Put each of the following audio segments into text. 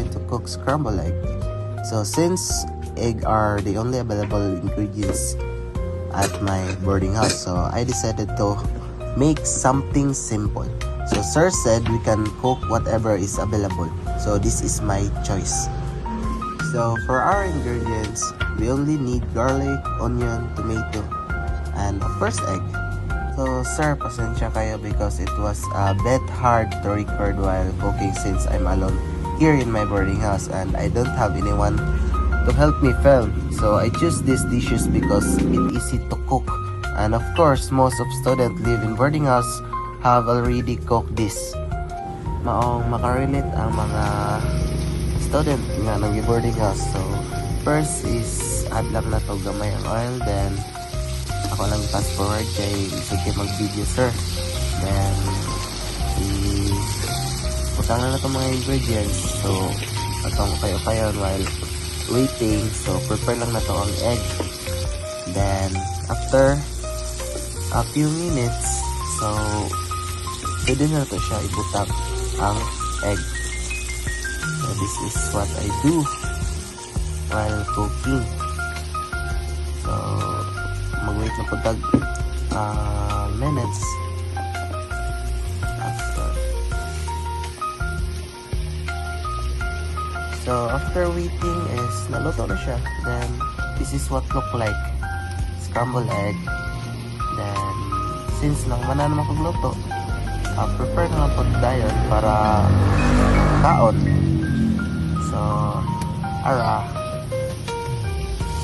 going to cook scrambled egg. So since egg are the only available ingredients at my boarding house, so I decided to make something simple. So sir said we can cook whatever is available, so this is my choice. So for our ingredients, we only need garlic, onion, tomato, and of course egg. So sir, pasensya kayo because it was a bit hard to record while cooking since I'm alone here in my boarding house and I don't have anyone to help me film. So I choose these dishes because it's easy to cook, and of course most of students live in boarding house have already cooked this. Maong makarelate ang mga student nga nag-boarding house. So first is add lang na to gamay ang oil, then ako lang fast forward kay sige mag-video sir. Then putang na itong mga ingredients. So atong kayo while waiting. So prepare lang na to ang egg. Then after a few minutes, so pwede na to siya ibutang ang egg. So this is what I do while cooking. So mag-wait na po tag minutes. So after waiting is naluto na siya. Then this is what look like scrambled egg. Then since lang mana naman pagluto, prepare na lang po dayon para kaon. So ara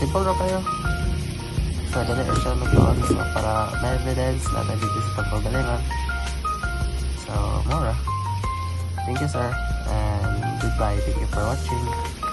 simple na kayo. So dali siya magkaon, so para may evidence na dito sa pagpagalingan. So mora. Thank you sir and goodbye. Thank you for watching.